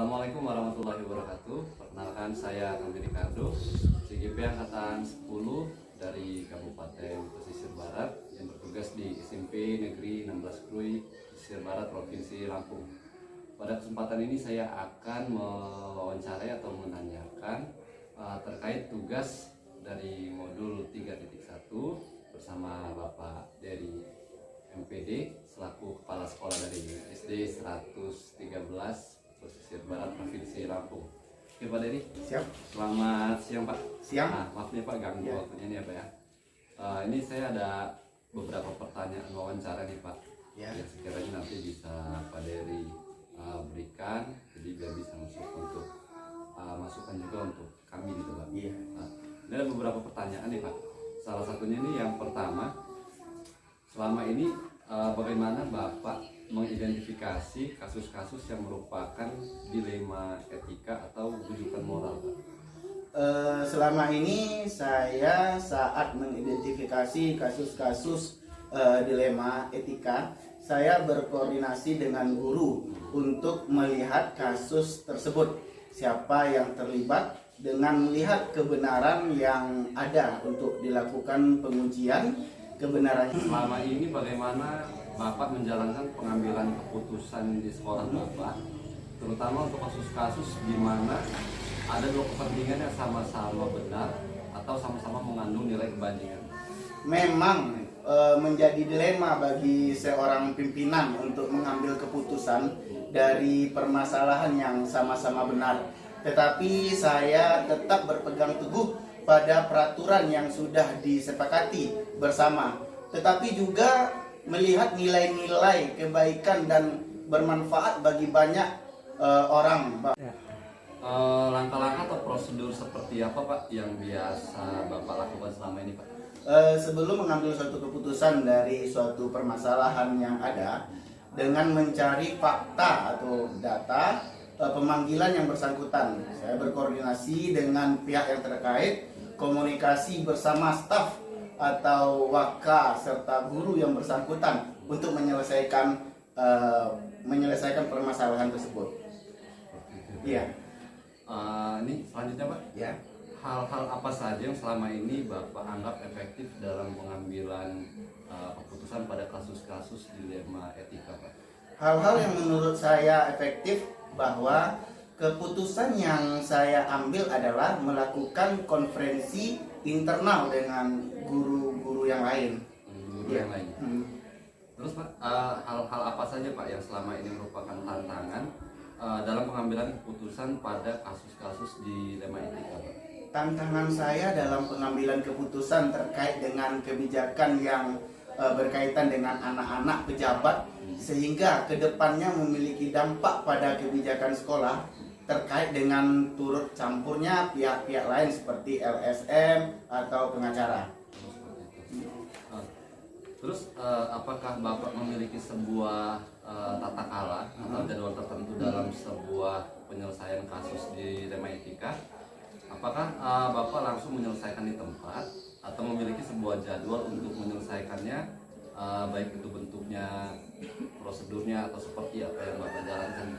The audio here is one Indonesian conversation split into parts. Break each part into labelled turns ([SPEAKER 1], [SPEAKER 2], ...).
[SPEAKER 1] Assalamualaikum warahmatullahi wabarakatuh. Perkenalkan, saya Kami Ricardo, CGP Angkatan 10 dari Kabupaten Pesisir Barat yang bertugas di SMP Negeri 16 Krui, Pesisir Barat, Provinsi Lampung. Pada kesempatan ini saya akan mewawancarai atau menanyakan terkait tugas dari modul 3.1 bersama Bapak dari MPD selaku Kepala Sekolah dari SD 113 Pesisir Barat Provinsi Lampung. Oke Pak Dedi.
[SPEAKER 2] Siap.
[SPEAKER 1] Selamat siang Pak.
[SPEAKER 2] Siang.
[SPEAKER 1] Nah, maaf nih Pak ganggu waktunya nih ya Pak ya. Ini saya ada beberapa pertanyaan wawancara nih Pak.
[SPEAKER 2] Ya.
[SPEAKER 1] Yang sekiranya nanti bisa Pak Dedi berikan, jadi biar bisa masuk untuk masukan juga untuk kami gitu Pak.
[SPEAKER 2] Iya.
[SPEAKER 1] Ini ada beberapa pertanyaan nih Pak. Salah satunya ini yang pertama, selama ini bagaimana Bapak mengidentifikasi kasus-kasus yang merupakan dilema etika atau rujukan moral, Pak?
[SPEAKER 2] Selama ini saya saat mengidentifikasi kasus-kasus dilema etika, saya berkoordinasi dengan guru untuk melihat kasus tersebut, siapa yang terlibat, dengan melihat kebenaran yang ada untuk dilakukan pengujian kebenarannya.
[SPEAKER 1] Selama ini bagaimana Bapak menjalankan pengambilan keputusan di sekolah Bapak, terutama untuk kasus-kasus di mana ada dua kepentingan yang sama-sama benar atau sama-sama mengandung nilai kebandingan?
[SPEAKER 2] Memang menjadi dilema bagi seorang pimpinan untuk mengambil keputusan dari permasalahan yang sama-sama benar. Tetapi saya tetap berpegang teguh pada peraturan yang sudah disepakati bersama, tetapi juga melihat nilai-nilai kebaikan dan bermanfaat bagi banyak orang.
[SPEAKER 1] Langkah-langkah atau prosedur seperti apa Pak yang biasa Bapak lakukan selama ini Pak?
[SPEAKER 2] Sebelum mengambil suatu keputusan dari suatu permasalahan yang ada, dengan mencari fakta atau data pemanggilan yang bersangkutan, saya berkoordinasi dengan pihak yang terkait, komunikasi bersama staf atau waka serta guru yang bersangkutan untuk menyelesaikan permasalahan tersebut. Iya.
[SPEAKER 1] Ini selanjutnya Pak.
[SPEAKER 2] Ya.
[SPEAKER 1] Hal-hal apa saja yang selama ini Bapak anggap efektif dalam pengambilan keputusan pada kasus-kasus dilema etika Pak?
[SPEAKER 2] Hal-hal yang menurut saya efektif bahwa keputusan yang saya ambil adalah melakukan konferensi internal dengan guru-guru yang lain.
[SPEAKER 1] Guru yang lain. Terus Pak, hal-hal apa saja Pak yang selama ini merupakan tantangan dalam pengambilan keputusan pada kasus-kasus dilema etika Pak?
[SPEAKER 2] Tantangan saya dalam pengambilan keputusan terkait dengan kebijakan yang berkaitan dengan anak-anak pejabat, sehingga kedepannya memiliki dampak pada kebijakan sekolah terkait dengan turut campurnya pihak-pihak lain seperti LSM atau pengacara.
[SPEAKER 1] Terus apakah Bapak memiliki sebuah tata kelola atau jadwal tertentu dalam sebuah penyelesaian kasus dilema etika? Apakah Bapak langsung menyelesaikan di tempat atau memiliki sebuah jadwal untuk menyelesaikannya, baik itu bentuknya, prosedurnya, atau seperti apa yang Bapak jalankan?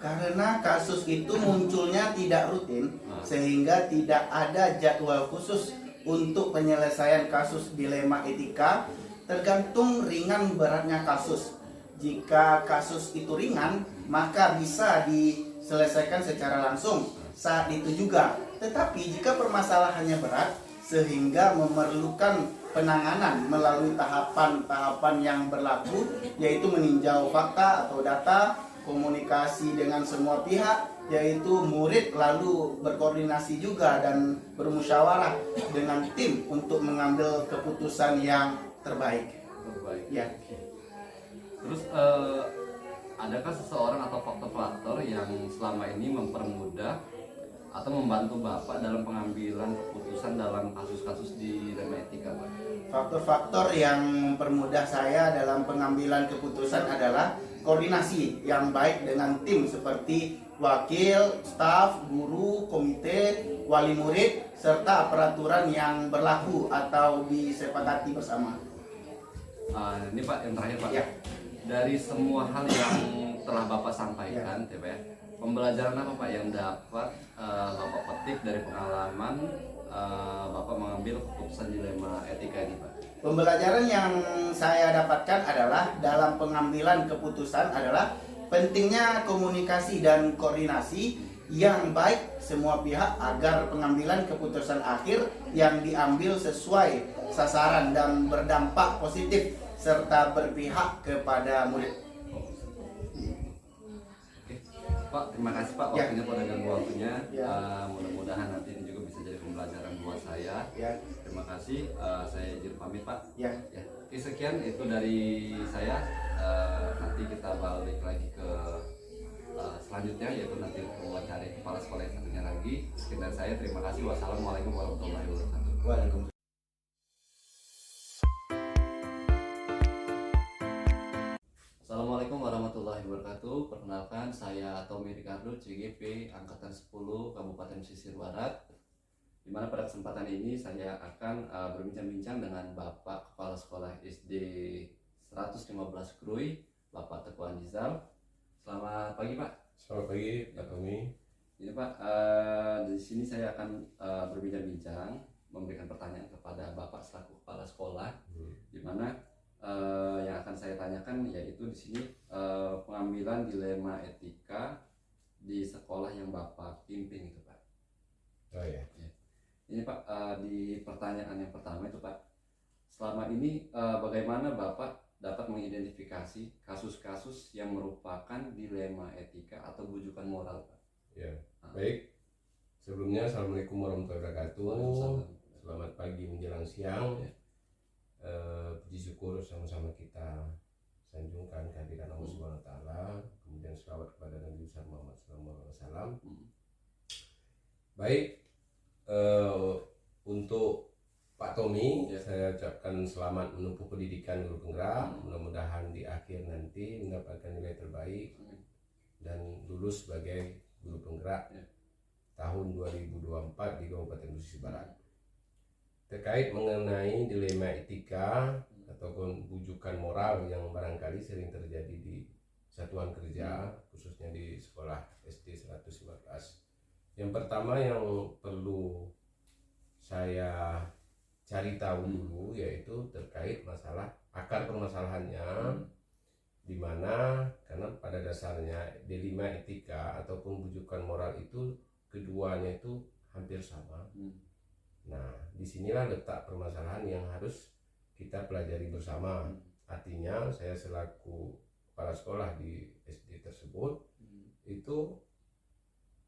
[SPEAKER 2] Karena kasus itu munculnya tidak rutin, sehingga tidak ada jadwal khusus untuk penyelesaian kasus dilema etika, tergantung ringan beratnya kasus. Jika kasus itu ringan, maka bisa diselesaikan secara langsung saat itu juga. Tetapi jika permasalahannya berat, sehingga memerlukan penanganan melalui tahapan-tahapan yang berlaku, yaitu meninjau fakta atau data, komunikasi dengan semua pihak, yaitu murid, lalu berkoordinasi juga dan bermusyawarah dengan tim untuk mengambil keputusan yang terbaik. Ya.
[SPEAKER 1] Terus adakah seseorang atau faktor-faktor yang selama ini mempermudah atau membantu Bapak dalam pengambilan keputusan dalam kasus-kasus dilema etika Pak?
[SPEAKER 2] Faktor-faktor yang mempermudah saya dalam pengambilan keputusan adalah koordinasi yang baik dengan tim seperti wakil, staf, guru, komite, wali murid, serta peraturan yang berlaku atau disepakati bersama.
[SPEAKER 1] Ini Pak, yang terakhir Pak.
[SPEAKER 2] Ya.
[SPEAKER 1] Dari semua hal yang telah Bapak sampaikan, ya Pak ya, Pembelajaran apa Pak yang dapat Bapak petik dari pengalaman Bapak mengambil keputusan dilema etika ini Pak?
[SPEAKER 2] Pembelajaran yang saya dapatkan adalah dalam pengambilan keputusan adalah pentingnya komunikasi dan koordinasi yang baik semua pihak agar pengambilan keputusan akhir yang diambil sesuai sasaran dan berdampak positif serta berpihak kepada murid.
[SPEAKER 1] Oke. Pak, terima kasih Pak
[SPEAKER 2] Ya.
[SPEAKER 1] waktunya pada ganggu waktunya.
[SPEAKER 2] Ya.
[SPEAKER 1] Mudah-mudahan nanti ini juga bisa jadi pembelajaran buat saya.
[SPEAKER 2] Ya,
[SPEAKER 1] Terima kasih. Saya izin pamit Pak.
[SPEAKER 2] ya.
[SPEAKER 1] Ya. Oke, sekian itu dari saya. Nanti kita balik lagi ke selanjutnya, yaitu nanti wawancara kepala sekolah yang satunya lagi. Sekian dari saya. Terima kasih. Wassalamualaikum warahmatullahi wabarakatuh.
[SPEAKER 2] Waalaikumsalam.
[SPEAKER 1] Assalamualaikum warahmatullahi wabarakatuh. Perkenalkan, saya Tommy Ricardo, CGP Angkatan 10 Kabupaten Pesisir Barat. Di mana pada kesempatan ini saya akan berbincang-bincang dengan Bapak Kepala Sekolah SD 115 Krui, Bapak Teguh Anizal. Selamat pagi Pak.
[SPEAKER 3] Selamat pagi Pak Tommy.
[SPEAKER 1] Ini Pak, di sini saya akan berbincang-bincang, memberikan pertanyaan kepada Bapak selaku Kepala Sekolah, di mana yang akan saya tanyakan yaitu di sini pengambilan dilema etika di sekolah yang Bapak pimpin itu Pak.
[SPEAKER 3] Oh ya.
[SPEAKER 1] Ini Pak, di pertanyaan yang pertama itu Pak, selama ini bagaimana Bapak dapat mengidentifikasi kasus-kasus yang merupakan dilema etika atau bujukan moral Pak?
[SPEAKER 3] Ya. Baik. Sebelumnya Assalamualaikum warahmatullahi wabarakatuh.
[SPEAKER 1] Waalaikumsalam.
[SPEAKER 3] Selamat pagi menjelang siang.
[SPEAKER 1] Ya.
[SPEAKER 3] Puji syukur sama-sama kita sanjungkan kehadiran Allah Subhanahu wa taala, kemudian selawat kepada Nabi besar Muhammad sallallahu alaihi wasallam. Baik. Untuk Pak Tommy,
[SPEAKER 1] Ya.
[SPEAKER 3] saya ucapkan selamat menempuh pendidikan guru penggerak. Mudah-mudahan di akhir nanti mendapatkan nilai terbaik dan lulus sebagai guru penggerak
[SPEAKER 1] Ya.
[SPEAKER 3] tahun 2024 di Kabupaten Pesisir Barat. Terkait mengenai dilema etika ataupun bujukan moral yang barangkali sering terjadi di satuan kerja, khususnya di sekolah SD 115. Yang pertama yang perlu saya cari tahu dulu yaitu terkait masalah akar permasalahannya, di mana karena pada dasarnya dilema etika ataupun bujukan moral itu keduanya itu hampir sama. Nah, disinilah letak permasalahan yang harus kita pelajari bersama. Artinya saya selaku kepala sekolah di SD tersebut itu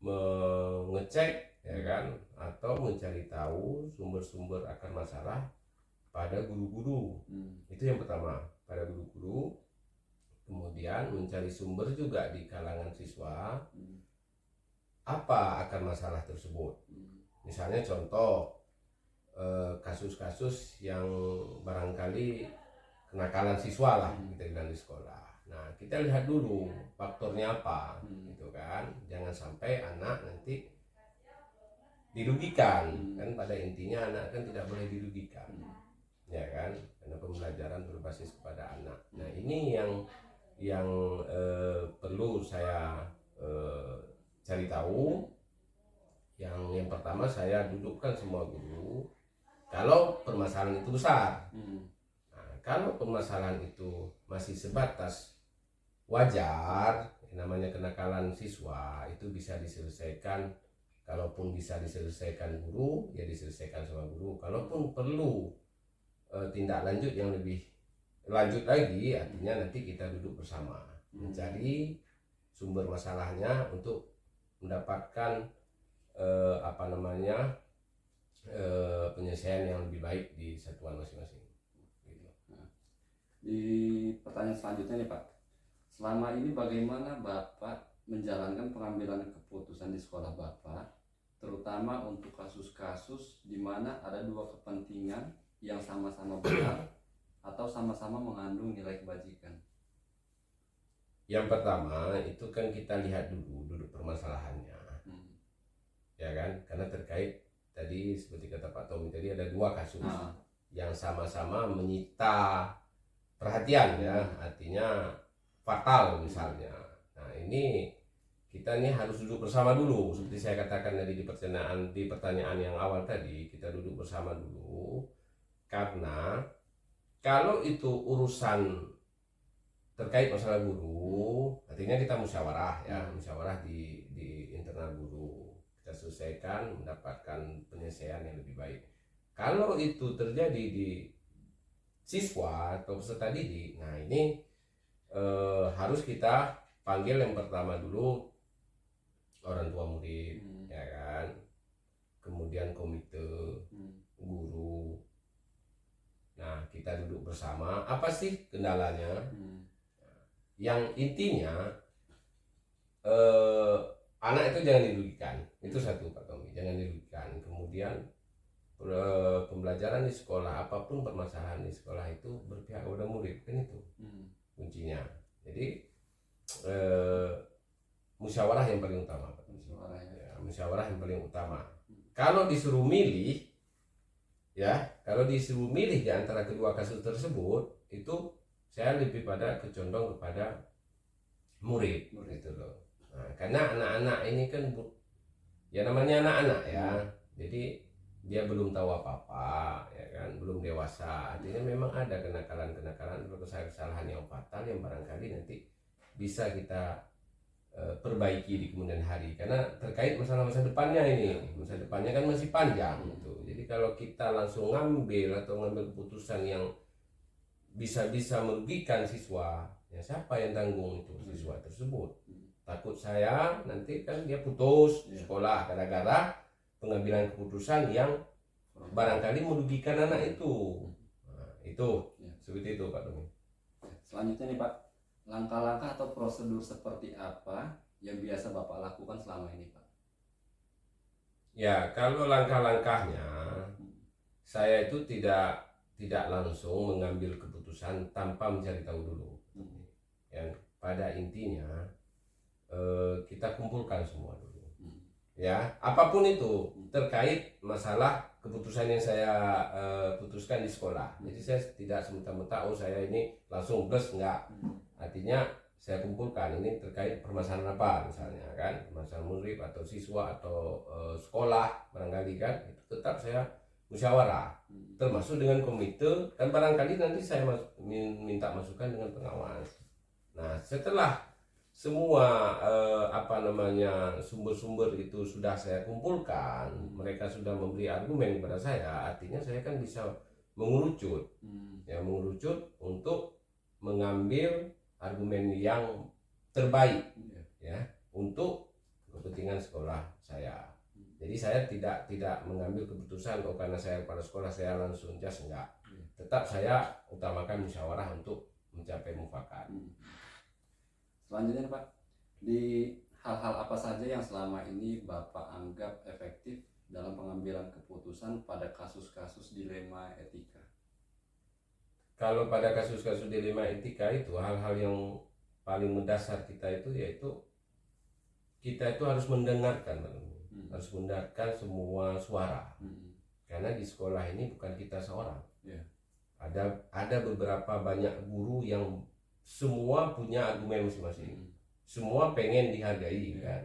[SPEAKER 3] mengecek, ya kan, atau mencari tahu sumber-sumber akar masalah pada guru-guru. Itu yang pertama, pada guru-guru. Kemudian mencari sumber juga di kalangan siswa, apa akar masalah tersebut. Misalnya contoh kasus-kasus yang barangkali kenakalan siswa lah kita bilang di sekolah. Nah, kita lihat dulu faktornya apa, gitu kan. Jangan sampai anak nanti dirugikan, kan pada intinya anak kan tidak boleh dirugikan, ya kan, karena pembelajaran berbasis kepada anak. Nah, ini yang perlu saya cari tahu. Yang pertama saya dudukkan semua guru kalau permasalahan itu besar. Nah, kalau permasalahan itu masih sebatas wajar, namanya kenakalan siswa itu bisa diselesaikan. Kalaupun bisa diselesaikan guru, ya diselesaikan sama guru. Kalaupun perlu tindak lanjut yang lebih lanjut lagi, artinya nanti kita duduk bersama mencari sumber masalahnya untuk mendapatkan penyelesaian yang lebih baik di satuan masing-masing. Gitu.
[SPEAKER 1] Di pertanyaan selanjutnya nih Pak, selama ini bagaimana Bapak menjalankan pengambilan keputusan di sekolah Bapak, terutama untuk kasus-kasus di mana ada dua kepentingan yang sama-sama benar atau sama-sama mengandung nilai kebajikan?
[SPEAKER 3] Yang pertama itu kan kita lihat duduk permasalahannya, ya kan? Karena terkait tadi seperti kata Pak Tommy tadi ada dua kasus yang sama-sama menyita perhatian, ya, artinya fatal misalnya. Nah, ini kita ini harus duduk bersama dulu, seperti saya katakan tadi di pertanyaan yang awal tadi, kita duduk bersama dulu, karena kalau itu urusan terkait masalah guru, artinya kita musyawarah ya, musyawarah di internal guru, kita selesaikan, mendapatkan penyelesaian yang lebih baik. Kalau itu terjadi di siswa atau peserta didik, nah ini harus kita panggil yang pertama dulu orang tua murid, ya kan, kemudian komite guru. Nah, kita duduk bersama, apa sih kendalanya? Yang intinya anak itu jangan dirugikan, itu satu Pak Tommy, jangan dirugikan. Kemudian pembelajaran di sekolah, apapun permasalahan di sekolah itu berpihak kepada murid, kan itu kuncinya. Jadi musyawarah yang paling utama, Pak. Musyawarah yang paling utama. Kalau disuruh milih, ya, kalau disuruh milih di antara kedua kasus tersebut, itu saya lebih pada kecondong kepada murid itu loh. Nah, karena anak-anak ini kan ya namanya anak-anak ya, jadi dia belum tahu apa-apa, ya kan, belum dewasa. Artinya memang ada kenakalan-kenakalan atau kesalahan yang fatal yang barangkali nanti bisa kita perbaiki di kemudian hari, karena terkait masalah masa depannya ini, masa depannya kan masih panjang gitu. Jadi kalau kita langsung ngambil keputusan yang bisa merugikan siswa, ya siapa yang tanggung itu? Siswa tersebut. Takut saya nanti kan dia putus sekolah gara-gara pengambilan keputusan yang barangkali merugikan anak itu. Nah, itu seperti itu Pak Tommy.
[SPEAKER 1] Selanjutnya nih Pak, langkah-langkah atau prosedur seperti apa yang biasa Bapak lakukan selama ini Pak?
[SPEAKER 3] Ya, kalau langkah-langkahnya saya itu tidak langsung mengambil keputusan tanpa mencari tahu dulu. Yang pada intinya kita kumpulkan semua dulu. Ya, apapun itu terkait masalah keputusan yang saya putuskan di sekolah. Jadi saya tidak semata-mata saya ini langsung plus, enggak. Artinya saya kumpulkan ini terkait permasalahan apa misalnya kan, permasalahan murid atau siswa atau sekolah barangkali kan, itu tetap saya musyawarah termasuk dengan komite, dan barangkali nanti saya minta masukan dengan pengawas. Nah, setelah semua sumber-sumber itu sudah saya kumpulkan, mereka sudah memberi argumen kepada saya, artinya saya kan bisa mengerucut untuk mengambil argumen yang terbaik ya untuk kepentingan sekolah saya. Jadi saya tidak mengambil keputusan karena saya kepala sekolah saya langsung jas, enggak. Tetap saya utamakan musyawarah untuk mencapai mufakat.
[SPEAKER 1] Selanjutnya Pak, di hal-hal apa saja yang selama ini Bapak anggap efektif dalam pengambilan keputusan pada kasus-kasus dilema etika?
[SPEAKER 3] Kalau pada kasus-kasus dilema etika itu hal-hal yang paling mendasar kita itu yaitu kita itu harus mendengarkan, harus mendengarkan semua suara. Karena di sekolah ini bukan kita seorang. Ada beberapa banyak guru yang semua punya argumen masing-masing. Semua pengen dihargai kan.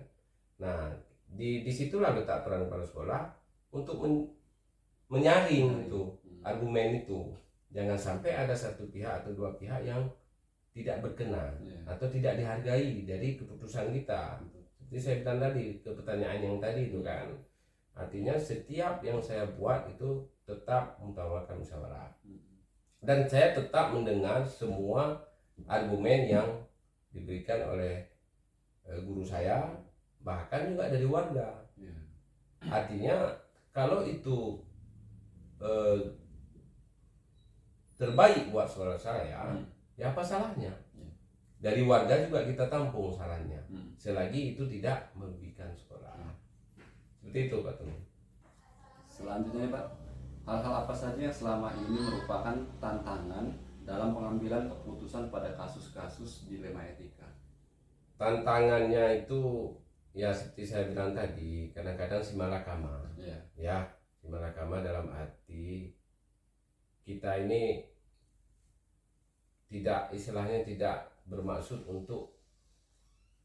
[SPEAKER 3] Nah, disitulah letak peran kepala sekolah untuk menyaring itu argumen itu. Jangan sampai ada satu pihak atau dua pihak yang tidak berkenan atau tidak dihargai dari keputusan kita. Seperti saya bilang tadi ke pertanyaan yang tadi itu kan. Artinya setiap yang saya buat itu tetap mengutamakan musyawarah. Dan saya tetap mendengar semua argumen yang diberikan oleh guru saya, bahkan juga dari warga. Artinya kalau itu terbaik buat sekolah saya, ya apa salahnya? Dari warga juga kita tampung salahnya, selagi itu tidak merugikan sekolah. Seperti itu Pak Tony.
[SPEAKER 1] Selanjutnya Pak, hal-hal apa saja yang selama ini merupakan tantangan dalam pengambilan keputusan pada kasus-kasus dilema etika?
[SPEAKER 3] Tantangannya itu ya seperti saya bilang tadi, kadang-kadang simalakama. Ya, simalakama dalam arti kita ini istilahnya tidak bermaksud untuk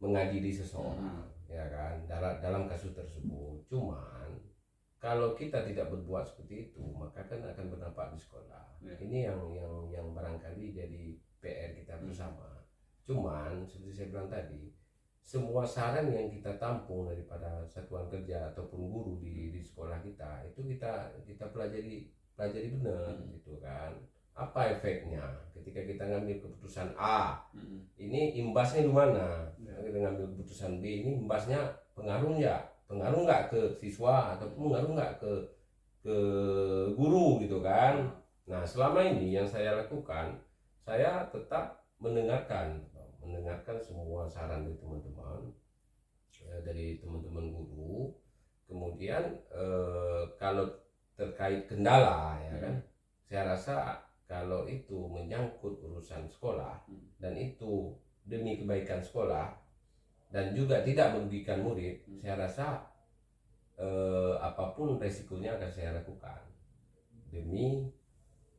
[SPEAKER 3] mengadili seseorang, ya kan, dalam kasus tersebut. Cuman kalau kita tidak berbuat seperti itu, maka kan akan berdampak di sekolah. Ini yang barangkali jadi PR kita bersama. Cuman seperti saya bilang tadi, semua saran yang kita tampung daripada satuan kerja ataupun guru di sekolah kita itu kita pelajari benar gitu kan. Apa efeknya ketika kita ngambil keputusan A, ini imbasnya di mana? Kita ngambil keputusan B, ini imbasnya pengaruh nggak ke siswa ataupun pengaruh nggak ke guru gitu kan. Nah, selama ini yang saya lakukan, saya tetap mendengarkan semua saran dari teman-teman guru. Kemudian kalau terkait kendala, ya kan, saya rasa kalau itu menyangkut urusan sekolah dan itu demi kebaikan sekolah dan juga tidak merugikan murid, saya rasa apapun resikonya akan saya lakukan demi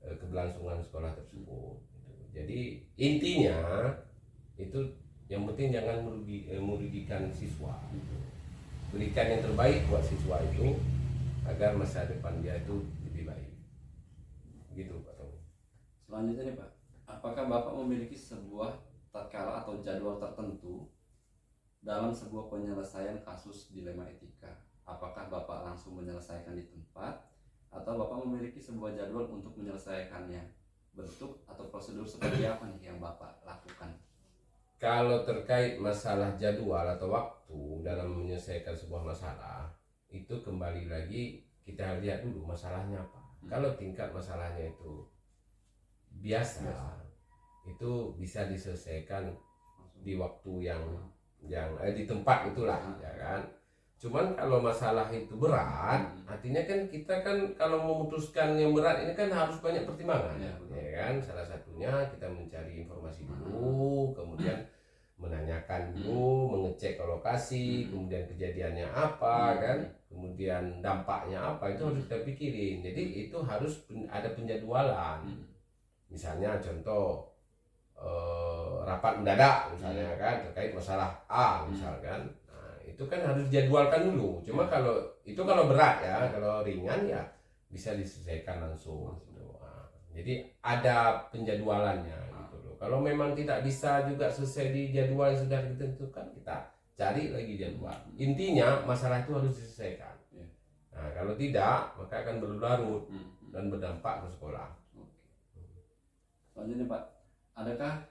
[SPEAKER 3] keberlangsungan sekolah tersebut. Jadi intinya itu yang penting jangan merugikan siswa. Berikan yang terbaik buat siswa itu agar masa depan dia itu lebih baik. Gitu Pak Tommy.
[SPEAKER 1] Selanjutnya nih Pak, apakah Bapak memiliki sebuah tatkala atau jadwal tertentu dalam sebuah penyelesaian kasus dilema etika? Apakah Bapak langsung menyelesaikan di tempat atau Bapak memiliki sebuah jadwal untuk menyelesaikannya? Bentuk atau prosedur seperti apa nih yang Bapak lakukan?
[SPEAKER 3] Kalau terkait masalah jadwal atau waktu dalam menyelesaikan sebuah masalah, itu kembali lagi kita lihat dulu masalahnya apa. Kalau tingkat masalahnya itu biasa, itu bisa diselesaikan di waktu yang di tempat itulah, ya kan. Cuman kalau masalah itu berat, artinya kan kita kan kalau memutuskan yang berat ini kan harus banyak pertimbangan, ya kan. Salah satunya kita mencari informasi dulu, kemudian menanyakan dulu, mengecek ke lokasi, kemudian kejadiannya apa kan, kemudian dampaknya apa, itu harus kita pikirin. Jadi itu harus ada penjadwalan. Misalnya contoh rapat mendadak misalnya kan terkait masalah A misalkan. Itu kan harus dijadwalkan dulu. Cuma kalau berat ya, kalau ringan ya bisa diselesaikan langsung. Jadi ada penjadwalannya gitu loh. Kalau memang tidak bisa juga selesai di jadwal yang sudah ditentukan, kita cari lagi jadwal. Intinya masalah itu harus diselesaikan. Nah, kalau tidak maka akan berlarut dan berdampak ke sekolah.
[SPEAKER 1] Selanjutnya Pak, adakah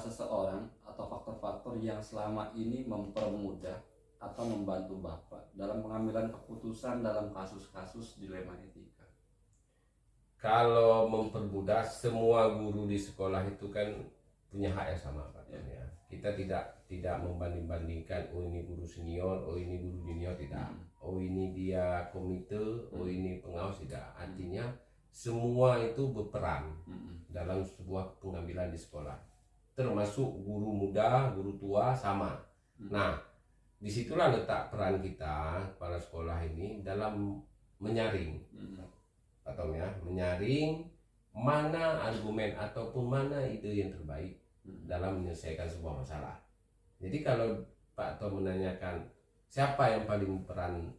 [SPEAKER 1] seseorang atau faktor-faktor yang selama ini mempermudah atau membantu Bapak dalam pengambilan keputusan dalam kasus-kasus dilema etika?
[SPEAKER 3] Kalau mempermudah, semua guru di sekolah itu kan punya hak yang sama Pak. Ya. Kita tidak membanding-bandingkan, oh ini guru senior, oh ini guru junior, tidak. Oh ini dia komite, oh ini pengawas, tidak. Artinya semua itu berperan dalam sebuah pengambilan di sekolah. Termasuk guru muda, guru tua sama. Nah, disitulah letak peran kita kepala sekolah ini dalam menyaring atau ya menyaring mana argumen ataupun mana ide yang terbaik dalam menyelesaikan sebuah masalah. Jadi kalau Pak Tom menanyakan siapa yang paling peran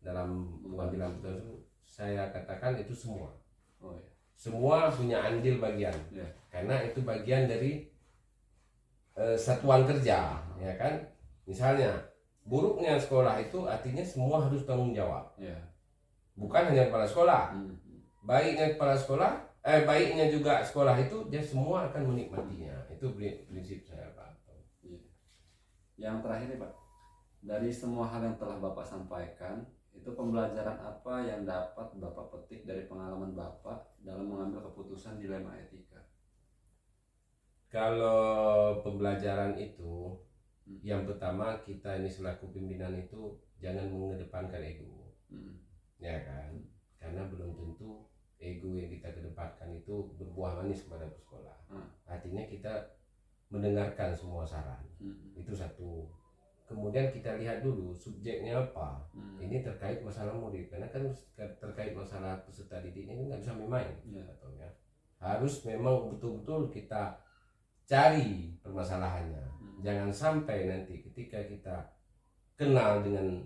[SPEAKER 3] dalam pengambilan keputusan, saya katakan itu semua. Semua punya andil bagian, karena itu bagian dari satuan kerja, ya kan. Misalnya buruknya sekolah itu artinya semua harus tanggung jawab, bukan hanya kepala sekolah. Baiknya kepala sekolah, baiknya juga sekolah itu dia semua akan menikmatinya. Itu prinsip saya Pak.
[SPEAKER 1] Yang terakhir nih Pak, dari semua hal yang telah Bapak sampaikan, itu pembelajaran apa yang dapat Bapak petik dari pengalaman Bapak dalam mengambil keputusan dilema etika?
[SPEAKER 3] Kalau pembelajaran itu, yang pertama kita ini selaku pimpinan itu jangan mengedepankan ego, ya kan? Karena belum tentu ego yang kita kedepankan itu berbuah manis kepada sekolah. Artinya kita mendengarkan semua saran, itu satu. Kemudian kita lihat dulu subjeknya apa. Ini terkait masalah murid, karena kan terkait masalah peserta didik ini nggak bisa main-main, ya. Harus memang betul-betul kita cari permasalahannya. Jangan sampai nanti ketika kita kenal dengan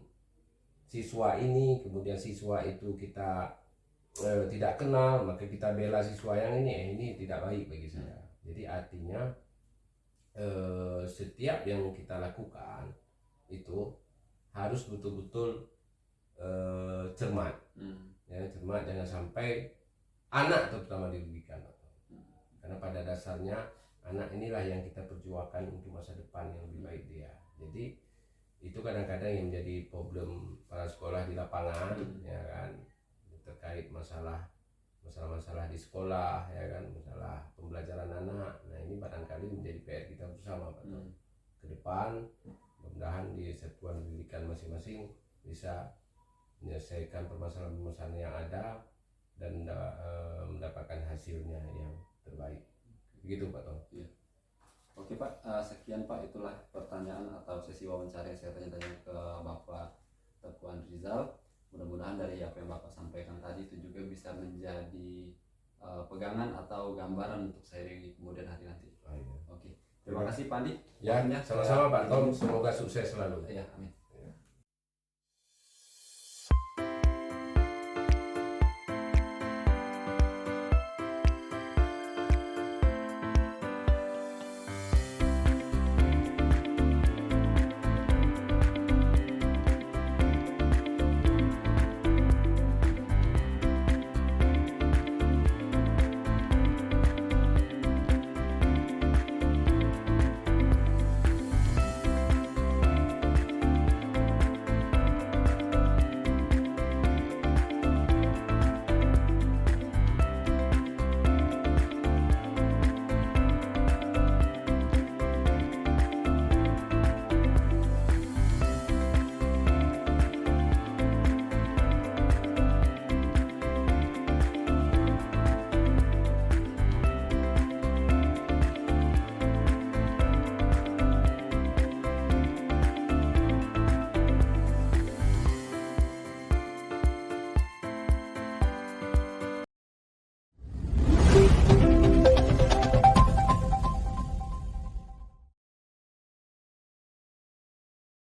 [SPEAKER 3] siswa ini, kemudian siswa itu kita tidak kenal, maka kita bela siswa yang ini tidak baik bagi saya. Jadi artinya setiap yang kita lakukan itu harus betul-betul cermat, ya, cermat, jangan sampai anak terutama dirugikan. Karena pada dasarnya anak inilah yang kita perjuangkan untuk masa depan yang lebih baik dia. Jadi itu kadang-kadang yang menjadi problem para sekolah di lapangan, ya kan, terkait masalah di sekolah, ya kan, masalah pembelajaran anak. Nah ini barangkali menjadi PR kita bersama, Pak Tom. Ke depan mudah-mudahan di satuan pendidikan masing-masing bisa menyelesaikan permasalahan-permasalahan yang ada dan mendapatkan hasilnya yang terbaik. Begitu Pak Tom.
[SPEAKER 1] Iya. Oke Pak, sekian Pak, itulah pertanyaan atau sesi wawancara yang saya tanya-tanya ke Bapak Teguh Andrizal. Mudah-mudahan dari apa yang Bapak sampaikan tadi itu juga bisa menjadi pegangan atau gambaran untuk saya di kemudian hari nanti.
[SPEAKER 3] Oh, iya.
[SPEAKER 1] Oke, terima kasih Pak Andi.
[SPEAKER 3] Ya, sama-sama Pak Tom, semoga sukses selalu.
[SPEAKER 1] Ya, amin.